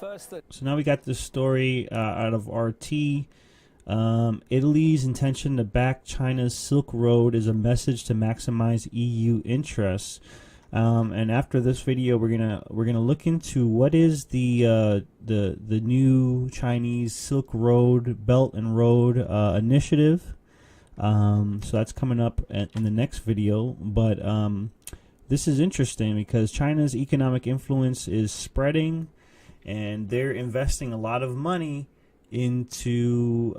So now we got this story out of RT. Italy's intention to back China's Silk Road is a message to maximize EU interests. And after this video, we're gonna look into what is the new Chinese Silk Road Belt and Road initiative. So that's coming up in the next video. But this is interesting because China's economic influence is spreading, and they're investing a lot of money into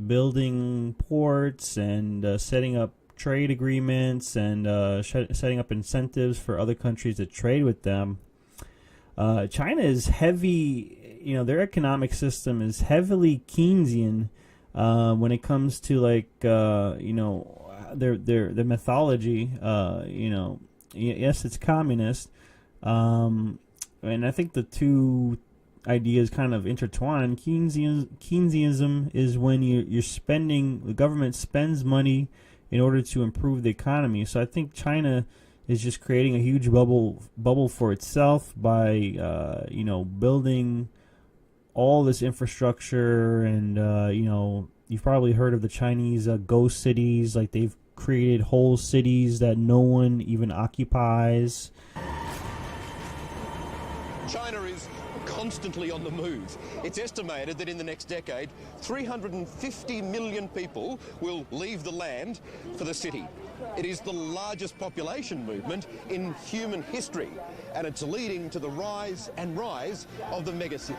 building ports and setting up trade agreements and setting up incentives for other countries to trade with them. China is heavy, their economic system is heavily Keynesian when it comes to their mythology. Yes, it's communist, and I think the two ideas kind of intertwined. Keynesianism is when you're spending, the government spends money in order to improve the economy. So I think China is just creating a huge bubble for itself by building all this infrastructure, and you've probably heard of the Chinese ghost cities. Like, they've created whole cities that no one even occupies. China is constantly on the move. It's estimated that in the next decade, 350 million people will leave the land for the city. It is the largest population movement in human history, and it's leading to the rise of the megacity.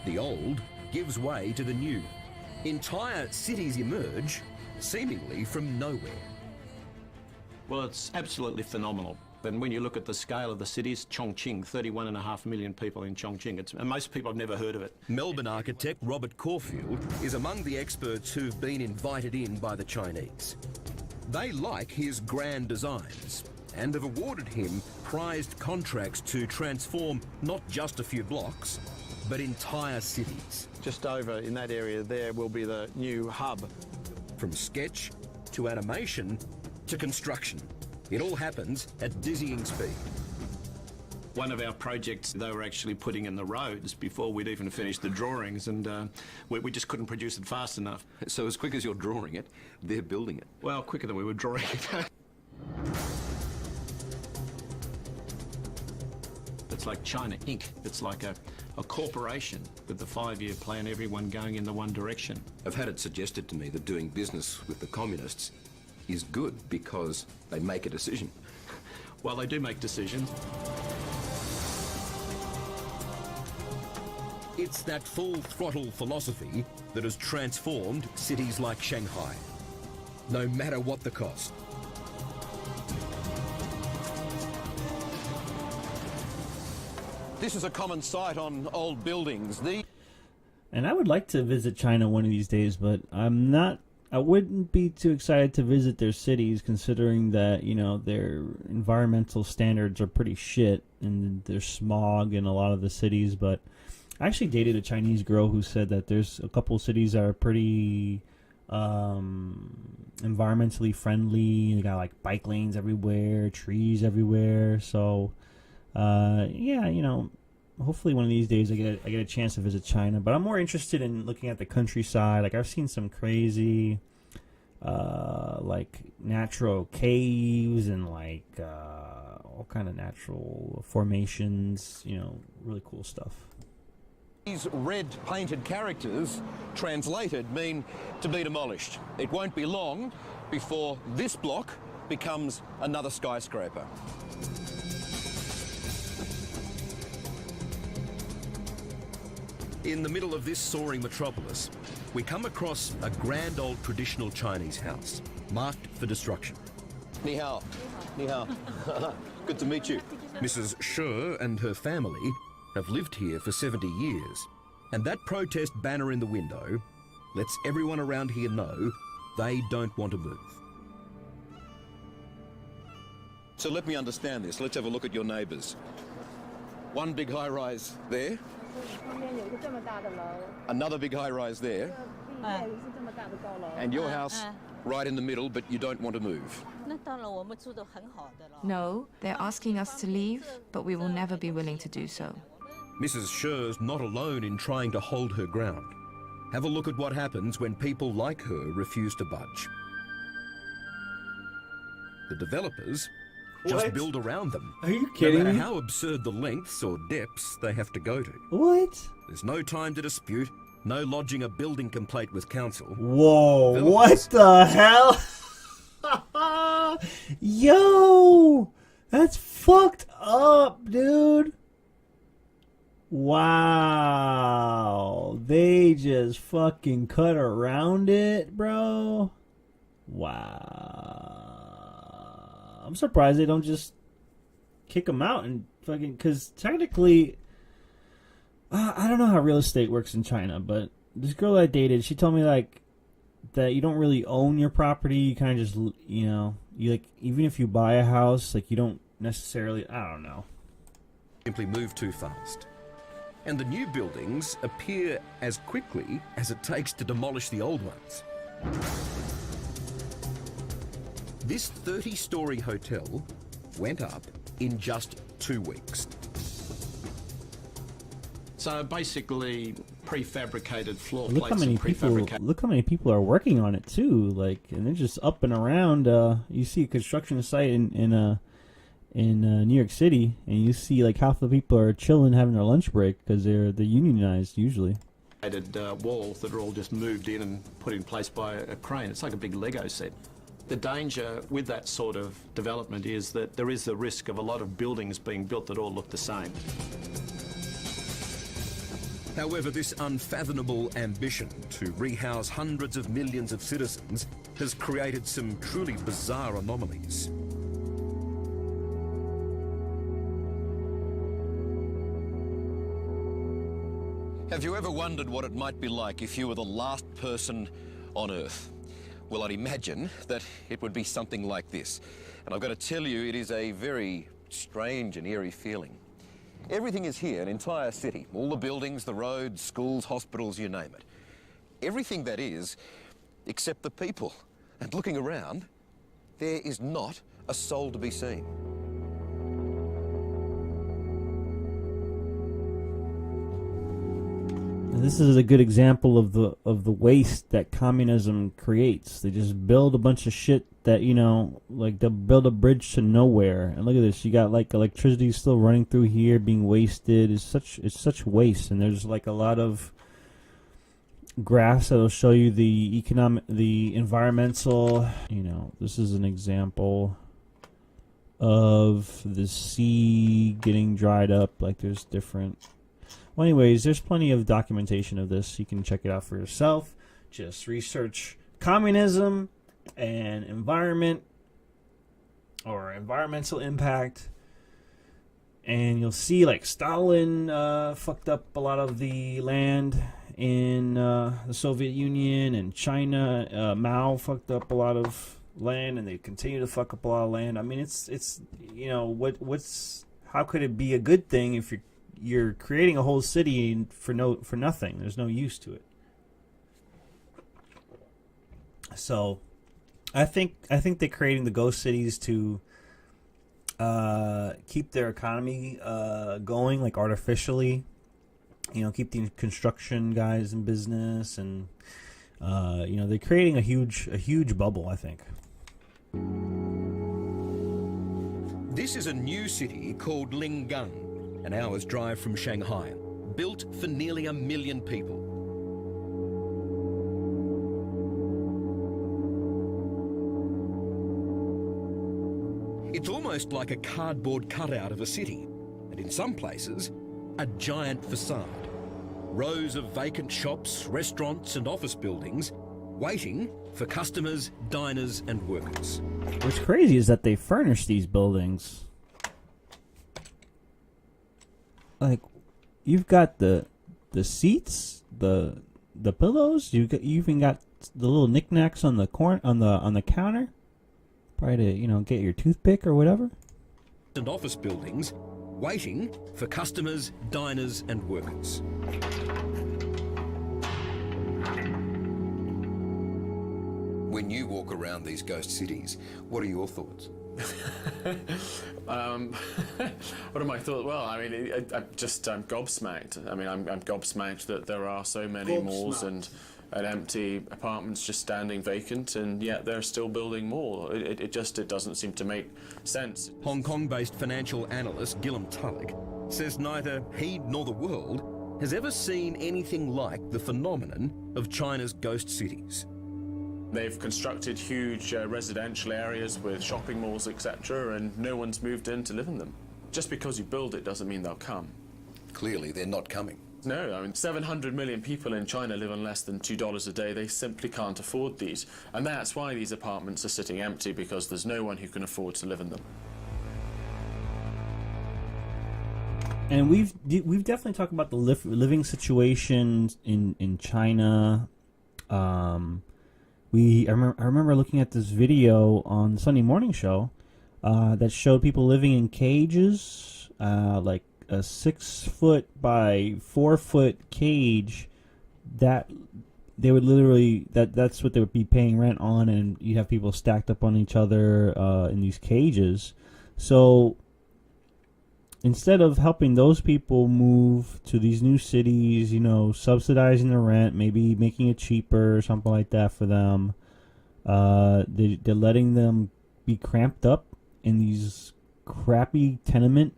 The old gives way to the new. Entire cities emerge, seemingly from nowhere. Well, it's absolutely phenomenal. And when you look at the scale of the cities, Chongqing, 31.5 million people in Chongqing. And most people have never heard of it. Melbourne architect Robert Caulfield is among the experts who've been invited in by the Chinese. They like his grand designs and have awarded him prized contracts to transform not just a few blocks, but entire cities. Just over in that area there will be the new hub. From sketch to animation to construction, it all happens at dizzying speed. One of our projects, they were actually putting in the roads before we'd even finished the drawings, and we just couldn't produce it fast enough. So as quick as you're drawing it, they're building it? Well, quicker than we were drawing it. It's like China Inc. It's like a corporation with the 5-year plan, everyone going in the one direction. I've had it suggested to me that doing business with the communists is good because they make a decision. Well, they do make decisions. It's that full throttle philosophy that has transformed cities like Shanghai, no matter what the cost. This is a common sight on old buildings. And I would like to visit China one of these days, but I wouldn't be too excited to visit their cities, considering that, their environmental standards are pretty shit and there's smog in a lot of the cities. But I actually dated a Chinese girl who said that there's a couple of cities that are pretty environmentally friendly. They got like bike lanes everywhere, trees everywhere. So hopefully one of these days I get a chance to visit China. But I'm more interested in looking at the countryside. Like, I've seen some crazy natural caves and all kind of natural formations, really cool stuff. These red painted characters, translated, mean to be demolished. It won't be long before this block becomes another skyscraper. In the middle of this soaring metropolis, we come across a grand old traditional Chinese house, marked for destruction. Ni hao. Ni hao. Good to meet you. Mrs. Shi and her family have lived here for 70 years, and that protest banner in the window lets everyone around here know they don't want to move. So let me understand this. Let's have a look at your neighbours. One big high-rise there. Another big high-rise there. And your house right in the middle, but you don't want to move. No, they're asking us to leave, but we will never be willing to do so. Mrs. Scher's not alone in trying to hold her ground. Have a look at what happens when people like her refuse to budge. The developers just What? build around them. Are you No kidding matter me? how absurd the lengths or depths they have to go to. What? There's no time to dispute, no lodging a building complaint with council. Whoa, Philippines. what the hell? Yo! That's fucked up, dude. Wow. They just fucking cut around it, bro. Wow. I'm surprised they don't just kick them out and fucking... Because technically... I don't know how real estate works in China, but this girl I dated, she told me, like, that you don't really own your property. You kind of just, you know, you like, even if you buy a house, like, you don't necessarily, I don't know. Simply move too fast. And the new buildings appear as quickly as it takes to demolish the old ones. This 30-story hotel went up in just 2 weeks. So basically, prefabricated floor Look how plates many and people. prefabricated. Look how many people are working on it too. Like, and they're just up and around. You see a construction site in New York City, and you see like half the people are chilling, having their lunch break because they're unionized usually. Walls that are all just moved in and put in place by a crane. It's like a big Lego set. The danger with that sort of development is that there is the risk of a lot of buildings being built that all look the same. However, this unfathomable ambition to rehouse hundreds of millions of citizens has created some truly bizarre anomalies. Have you ever wondered what it might be like if you were the last person on Earth? Well, I'd imagine that it would be something like this. And I've got to tell you, it is a very strange and eerie feeling. Everything is here, an entire city. All the buildings, the roads, schools, hospitals, you name it. Everything that is, except the people. And looking around, there is not a soul to be seen. And this is a good example of the waste that communism creates. They just build a bunch of shit that, you know, like they'll build a bridge to nowhere. And look at this, you got like electricity still running through here, being wasted. It's such waste. And there's like a lot of graphs that'll show you the environmental. You know, this is an example of the sea getting dried up. Like there's different. Well, anyways, there's plenty of documentation of this. You can check it out for yourself. Just research communism and environment or environmental impact, and you'll see like Stalin fucked up a lot of the land in the Soviet Union, and China. Mao fucked up a lot of land, and they continue to fuck up a lot of land. I mean, it's you know, what's how could it be a good thing if you're creating a whole city for nothing? There's no use to it. So I think they're creating the ghost cities to keep their economy going, like artificially. You know, keep the construction guys in business, and you know, they're creating a huge bubble, I think. This is a new city called Lingang, an hour's drive from Shanghai, built for nearly 1 million people. It's almost like a cardboard cutout of a city, and in some places, a giant facade. Rows of vacant shops, restaurants and office buildings waiting for customers, diners and workers. What's crazy is that they furnish these buildings. Like, you've got the seats, the pillows. You even got the little knickknacks on the on the counter. Probably to, you know, get your toothpick or whatever. And office buildings waiting for customers, diners and workers. When when you walk around these ghost cities, what are your thoughts? What are my thoughts? Well, I mean, I'm gobsmacked. I mean, I'm gobsmacked that there are so many malls and empty apartments just standing vacant, and yet they're still building more. It doesn't seem to make sense. Hong Kong-based financial analyst Gillam Tulloch says neither he nor the world has ever seen anything like the phenomenon of China's ghost cities. They've constructed huge residential areas with shopping malls, etc., and no one's moved in to live in them. Just because you build it doesn't mean they'll come. Clearly, they're not coming. No, I mean, 700 million people in China live on less than $2 a day. They simply can't afford these. And that's why these apartments are sitting empty, because there's no one who can afford to live in them. And we've definitely talked about the living situation in China. I remember looking at this video on Sunday Morning Show that showed people living in cages, like a 6-foot by 4-foot cage that they would literally that's what they would be paying rent on, and you'd have people stacked up on each other in these cages. So instead of helping those people move to these new cities, you know, subsidizing the rent, maybe making it cheaper or something like that for them, they're letting them be cramped up in these crappy tenement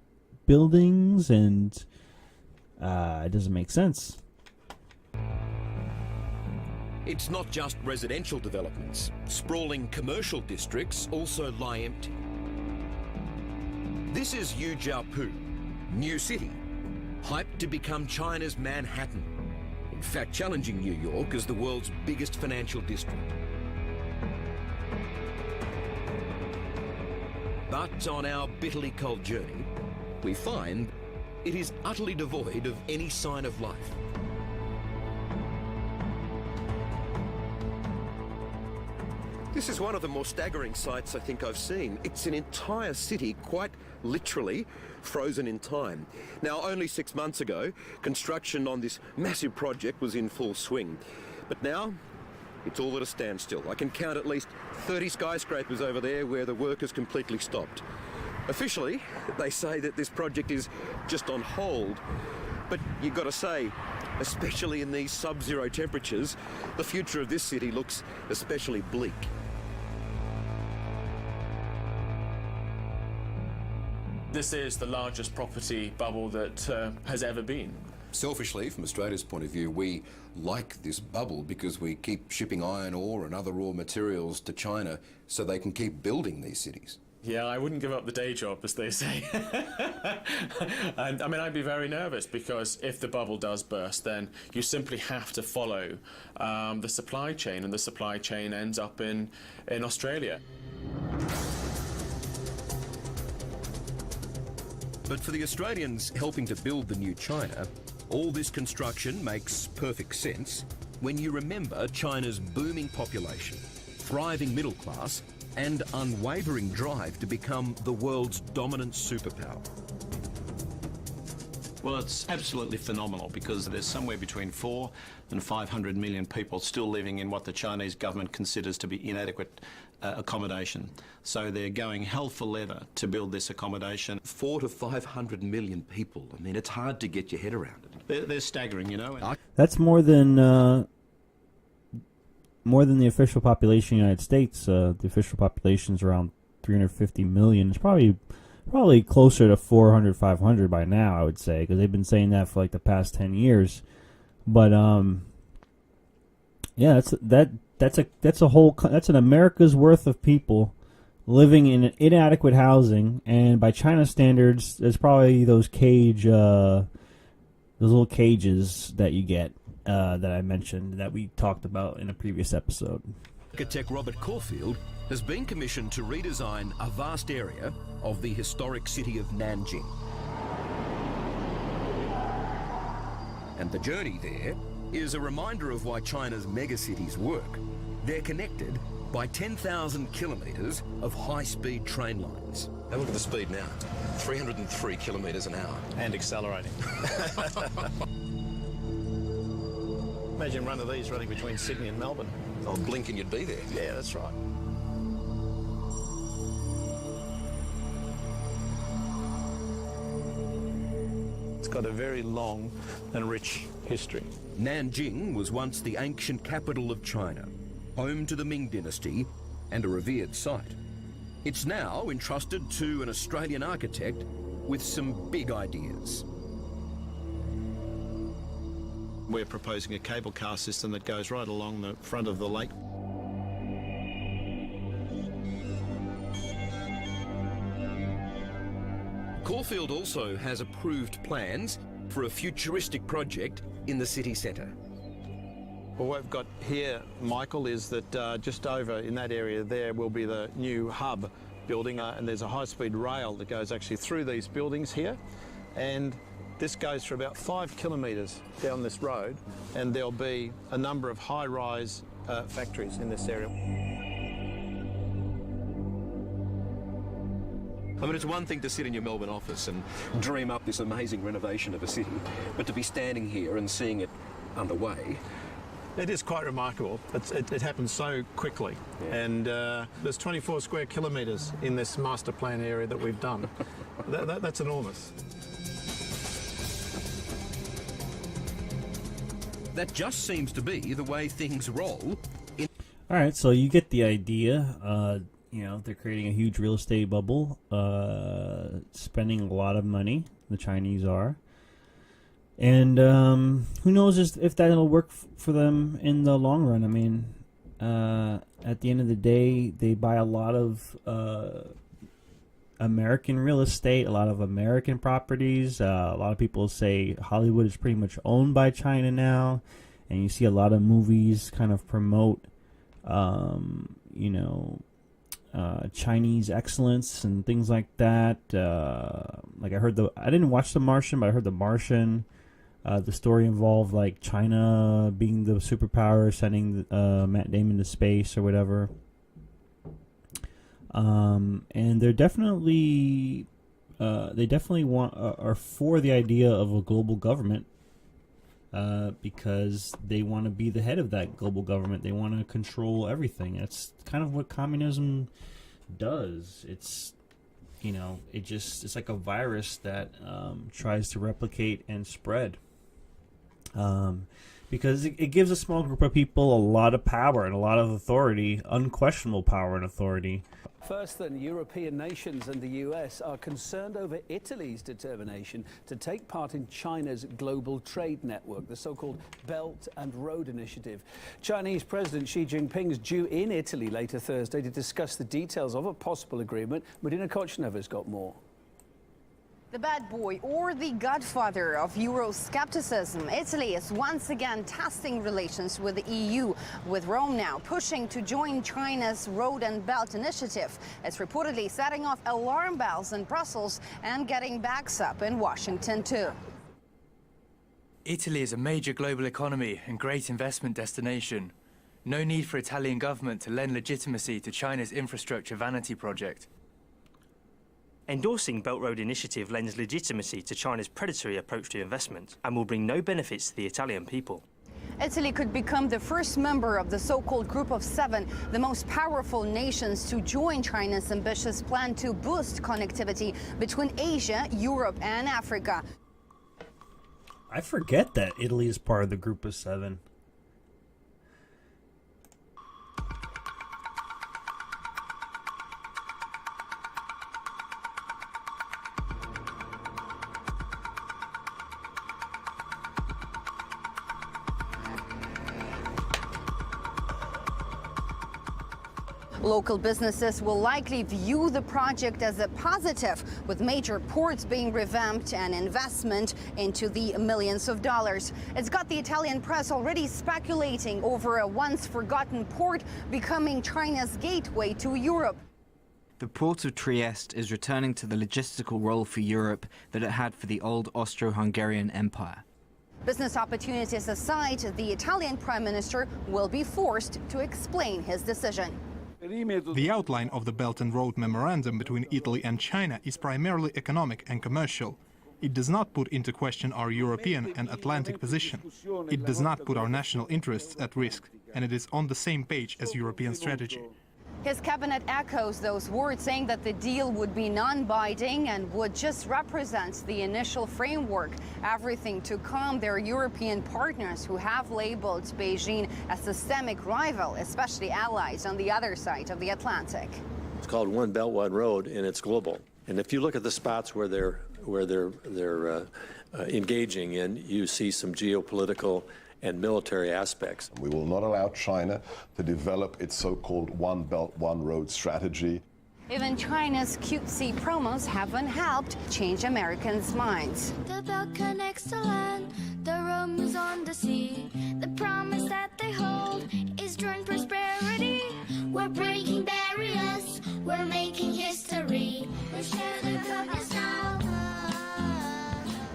buildings, and it doesn't make sense. It's not just residential developments. Sprawling commercial districts also lie empty. This is Yujiapu, New City, hyped to become China's Manhattan. In fact, challenging New York as the world's biggest financial district. But on our bitterly cold journey, we find it is utterly devoid of any sign of life. This is one of the more staggering sights I think I've seen. It's an entire city, quite literally, frozen in time. Now, only 6 months ago, construction on this massive project was in full swing. But now, it's all at a standstill. I can count at least 30 skyscrapers over there where the work has completely stopped. Officially, they say that this project is just on hold. But you've got to say, especially in these sub-zero temperatures, the future of this city looks especially bleak. This is the largest property bubble that has ever been. Selfishly, from Australia's point of view, we like this bubble because we keep shipping iron ore and other raw materials to China so they can keep building these cities. Yeah, I wouldn't give up the day job, as they say. And I mean, I'd be very nervous, because if the bubble does burst, then you simply have to follow the supply chain, and the supply chain ends up in Australia. But for the Australians helping to build the new China, all this construction makes perfect sense when you remember China's booming population, thriving middle class, and unwavering drive to become the world's dominant superpower. Well, it's absolutely phenomenal, because there's somewhere between 400 and 500 million people still living in what the Chinese government considers to be inadequate accommodation. So they're going hell for leather to build this accommodation. 400 to 500 million people. I mean, it's hard to get your head around it. They're staggering, you know. That's more than the official population of the United States. The official population is around 350 million. It's probably closer to 400, 500 by now, I would say, because they've been saying that for like the past 10 years. But yeah, that's an America's worth of people living in inadequate housing, and by China standards, there's probably those little cages that you get that I mentioned, that we talked about in a previous episode. Architect Robert Caulfield has been commissioned to redesign a vast area of the historic city of Nanjing. And the journey there is a reminder of why China's megacities work. They're connected by 10,000 kilometres of high-speed train lines. Have a look at the speed now. 303 kilometres an hour. And accelerating. Imagine one of these running between Sydney and Melbourne. Oh, blink and you'd be there. Yeah, that's right. It's got a very long and rich history. Nanjing was once the ancient capital of China, home to the Ming dynasty and a revered site. It's now entrusted to an Australian architect with some big ideas. We're proposing a cable car system that goes right along the front of the lake. Caulfield also has approved plans for a futuristic project in the city centre. Well, what we've got here, Michael, is that just over in that area there will be the new hub building, and there's a high-speed rail that goes actually through these buildings here, and this goes for about 5 kilometres down this road, and there'll be a number of high-rise factories in this area. I mean, it's one thing to sit in your Melbourne office and dream up this amazing renovation of a city, but to be standing here and seeing it underway. It is quite remarkable. It happens so quickly. Yeah. And there's 24 square kilometres in this master plan area that we've done. That's enormous. That just seems to be the way things roll. All right, so you get the idea. You know, they're creating a huge real estate bubble, spending a lot of money, the Chinese are. And who knows if that'll work for them in the long run. I mean, at the end of the day, they buy a lot of American real estate, a lot of American properties. A lot of people say Hollywood is pretty much owned by China now. And you see a lot of movies kind of promote, you know, Chinese excellence and things like that. Like I didn't watch The Martian, but I heard The Martian. The story involved like China being the superpower, sending Matt Damon to space or whatever. And they're definitely are for the idea of a global government. Because they want to be the head of that global government. They want to control everything. That's kind of what communism does. It's, you know, it's like a virus that tries to replicate and spread. Because it gives a small group of people a lot of power and a lot of authority, unquestionable power and authority. First, then, European nations and the US are concerned over Italy's determination to take part in China's global trade network, the so-called Belt and Road Initiative. Chinese President Xi Jinping is due in Italy later Thursday to discuss the details of a possible agreement. Marina Kochneva's got more. The bad boy or the godfather of Euroscepticism, Italy is once again testing relations with the EU, with Rome now pushing to join China's Road and Belt Initiative. It's reportedly setting off alarm bells in Brussels and getting backs up in Washington too. Italy is a major global economy and great investment destination. No need for Italian government to lend legitimacy to China's infrastructure vanity project. Endorsing Belt Road Initiative lends legitimacy to China's predatory approach to investment and will bring no benefits to the Italian people. Italy could become the first member of the so-called Group of Seven, the most powerful nations to join China's ambitious plan to boost connectivity between Asia, Europe, and Africa. I forget that Italy is part of the Group of Seven. Local businesses will likely view the project as a positive, with major ports being revamped and investment into the millions of dollars. It's got the Italian press already speculating over a once-forgotten port becoming China's gateway to Europe. The port of Trieste is returning to the logistical role for Europe that it had for the old Austro-Hungarian Empire. Business opportunities aside, the Italian Prime Minister will be forced to explain his decision. The outline of the Belt and Road Memorandum between Italy and China is primarily economic and commercial. It does not put into question our European and Atlantic position. It does not put our national interests at risk, and it is on the same page as European strategy. His cabinet echoes those words, saying that the deal would be non-binding and would just represent the initial framework, everything to calm their European partners who have labeled Beijing a systemic rival, especially allies on the other side of the Atlantic. It's called One Belt, One Road, and it's global. And if you look at the spots where they're engaging in, you see some geopolitical and military aspects. We will not allow China to develop its so-called One Belt, One Road strategy. Even China's cutesy promos haven't helped change Americans' minds. The belt connects to land, the road moves on the sea. The promise that they hold is joint prosperity. We're breaking barriers, we're making history. We share the goodness now.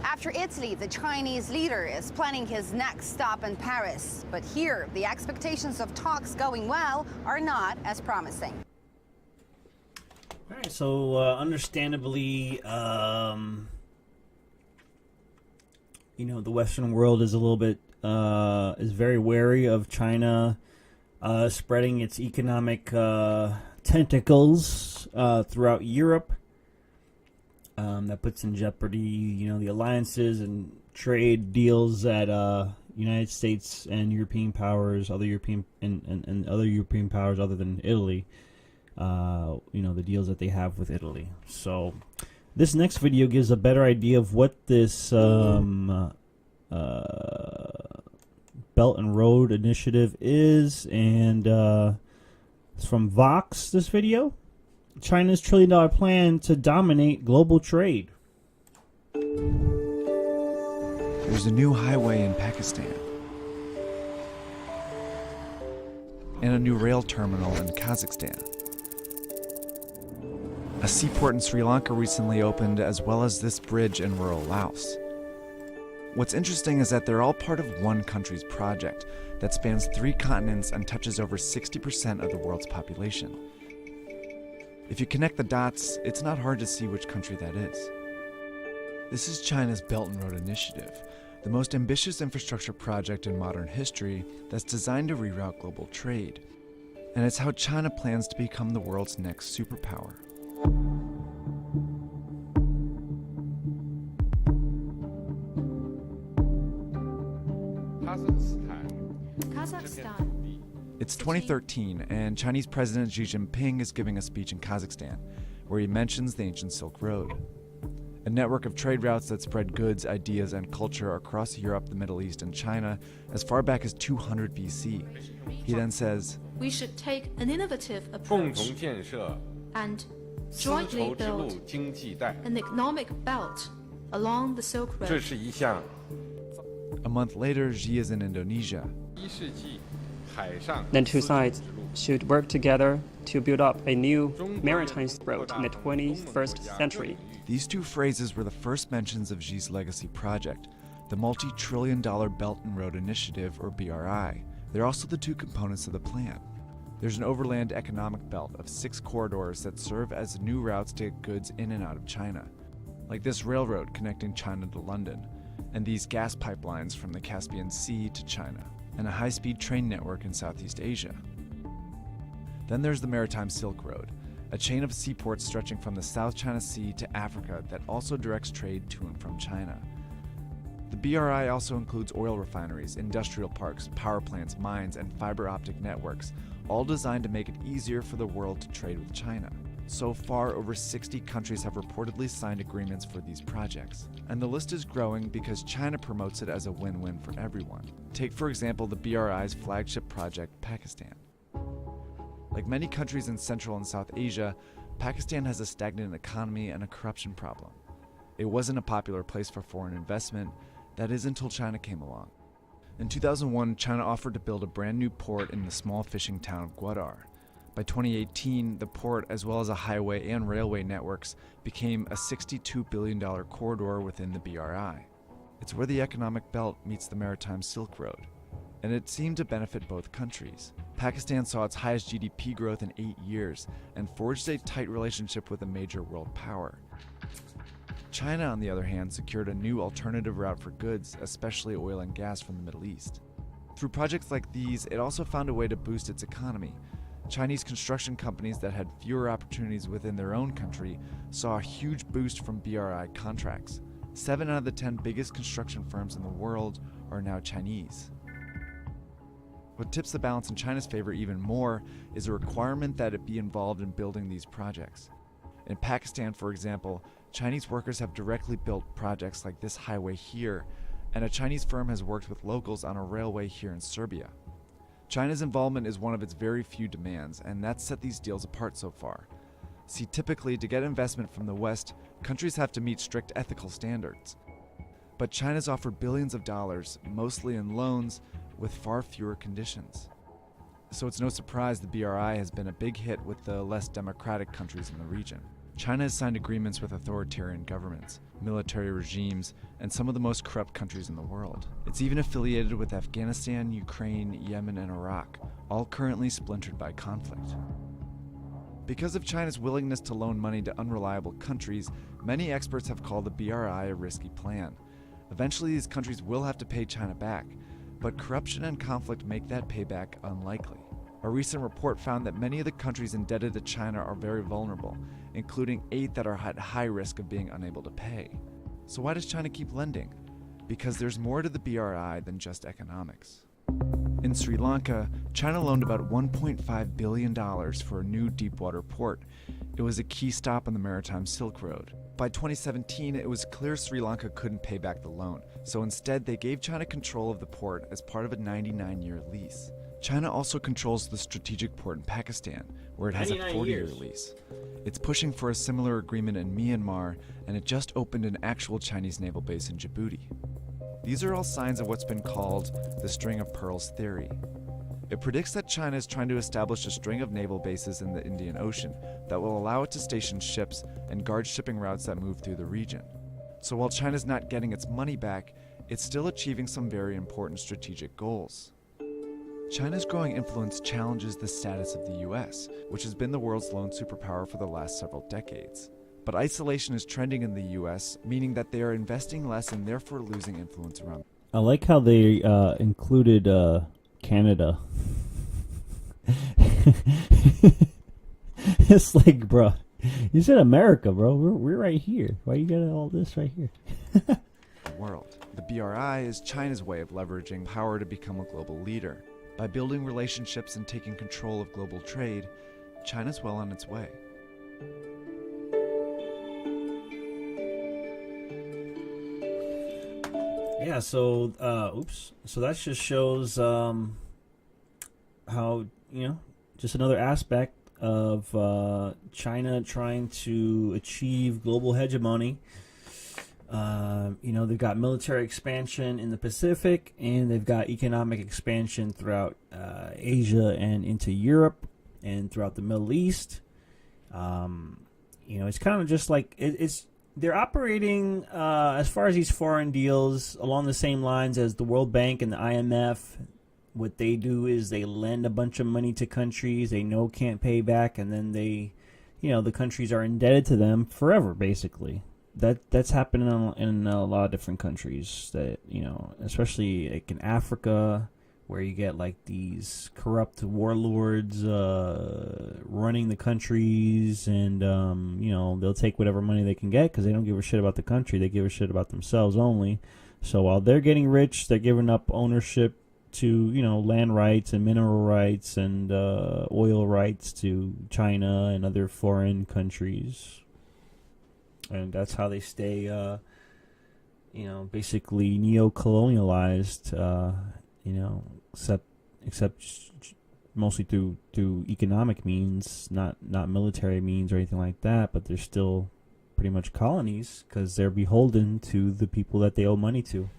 After Italy, the Chinese leader is planning his next stop in Paris. But here, the expectations of talks going well are not as promising. All right, so understandably, you know, the Western world is a little bit is very wary of China spreading its economic tentacles throughout Europe. That puts in jeopardy, you know, the alliances and trade deals that United States and European powers, other European and other European powers other than Italy, you know, the deals that they have with Italy. So this next video gives a better idea of what this Belt and Road Initiative is, and it's from Vox, this video. China's $1 trillion plan to dominate global trade. There's a new highway in Pakistan and a new rail terminal in Kazakhstan. A seaport in Sri Lanka recently opened, as well as this bridge in rural Laos. What's interesting is that they're all part of one country's project that spans 3 continents and touches over 60% of the world's population. If you connect the dots, it's not hard to see which country that is. This is China's Belt and Road Initiative, the most ambitious infrastructure project in modern history that's designed to reroute global trade. And it's how China plans to become the world's next superpower. Kazakhstan. It's 2013, and Chinese President Xi Jinping is giving a speech in Kazakhstan, where he mentions the ancient Silk Road, a network of trade routes that spread goods, ideas, and culture across Europe, the Middle East, and China as far back as 200 BC. He then says, "We should take an innovative approach and jointly build an economic belt along the Silk Road." A month later, Xi is in Indonesia. The two sides should work together to build up a new maritime road in the 21st century. These two phrases were the first mentions of Xi's legacy project, the multi-trillion-dollar Belt and Road Initiative, or BRI. They're also the two components of the plan. There's an overland economic belt of 6 corridors that serve as new routes to get goods in and out of China, like this railroad connecting China to London, and these gas pipelines from the Caspian Sea to China, and a high-speed train network in Southeast Asia. Then there's the Maritime Silk Road, a chain of seaports stretching from the South China Sea to Africa that also directs trade to and from China. The BRI also includes oil refineries, industrial parks, power plants, mines, and fiber optic networks, all designed to make it easier for the world to trade with China. So far, over 60 countries have reportedly signed agreements for these projects. And the list is growing because China promotes it as a win-win for everyone. Take, for example, the BRI's flagship project, Pakistan. Like many countries in Central and South Asia, Pakistan has a stagnant economy and a corruption problem. It wasn't a popular place for foreign investment, that is until China came along. In 2001, China offered to build a brand new port in the small fishing town of Gwadar. By 2018, the port, as well as a highway and railway networks, became a $62 billion corridor within the BRI. It's where the economic belt meets the Maritime Silk Road, and it seemed to benefit both countries. Pakistan saw its highest GDP growth in 8 years and forged a tight relationship with a major world power. China, on the other hand, secured a new alternative route for goods, especially oil and gas from the Middle East. Through projects like these, it also found a way to boost its economy. Chinese construction companies that had fewer opportunities within their own country saw a huge boost from BRI contracts. 7 out of the 10 biggest construction firms in the world are now Chinese. What tips the balance in China's favor even more is a requirement that it be involved in building these projects. In Pakistan, for example, Chinese workers have directly built projects like this highway here, and a Chinese firm has worked with locals on a railway here in Serbia. China's involvement is one of its very few demands, and that's set these deals apart so far. See, typically, to get investment from the West, countries have to meet strict ethical standards. But China's offered billions of dollars, mostly in loans, with far fewer conditions. So it's no surprise the BRI has been a big hit with the less democratic countries in the region. China has signed agreements with authoritarian governments, military regimes, and some of the most corrupt countries in the world. It's even affiliated with Afghanistan, Ukraine, Yemen, and Iraq, all currently splintered by conflict. Because of China's willingness to loan money to unreliable countries, many experts have called the BRI a risky plan. Eventually, these countries will have to pay China back, but corruption and conflict make that payback unlikely. A recent report found that many of the countries indebted to China are very vulnerable, including 8 that are at high risk of being unable to pay. So why does China keep lending? Because there's more to the BRI than just economics. In Sri Lanka, China loaned about $1.5 billion for a new deepwater port. It was a key stop on the Maritime Silk Road. By 2017, it was clear Sri Lanka couldn't pay back the loan, so instead they gave China control of the port as part of a 99-year lease. China also controls the strategic port in Pakistan, where it has a 40-year lease. It's pushing for a similar agreement in Myanmar, and it just opened an actual Chinese naval base in Djibouti. These are all signs of what's been called the string of pearls theory. It predicts that China is trying to establish a string of naval bases in the Indian Ocean that will allow it to station ships and guard shipping routes that move through the region. So while China's not getting its money back, it's still achieving some very important strategic goals. China's growing influence challenges the status of the US, which has been the world's lone superpower for the last several decades. But isolation is trending in the US, meaning that they are investing less and therefore losing influence around. I like how they included Canada. It's like, bro, you said America, bro. We're right here. Why you got all this right here? The world. The BRI is China's way of leveraging power to become a global leader. By building relationships and taking control of global trade, China's well on its way. Yeah, so so that just shows how, just another aspect of China trying to achieve global hegemony. They've got military expansion in the Pacific, and they've got economic expansion throughout Asia and into Europe and throughout the Middle East. It's kind of just like they're operating as far as these foreign deals along the same lines as the World Bank and the IMF. What they do is they lend a bunch of money to countries they know can't pay back, and then the countries are indebted to them forever, basically. That's happening in a lot of different countries, that especially like in Africa, where you get like these corrupt warlords running the countries, and they'll take whatever money they can get because they don't give a shit about the country. They give a shit about themselves only. So while they're getting rich, they're giving up ownership to land rights and mineral rights and oil rights to China and other foreign countries. And that's how they stay, basically neocolonialized, except mostly through economic means, not military means or anything like that. But they're still pretty much colonies because they're beholden to the people that they owe money to.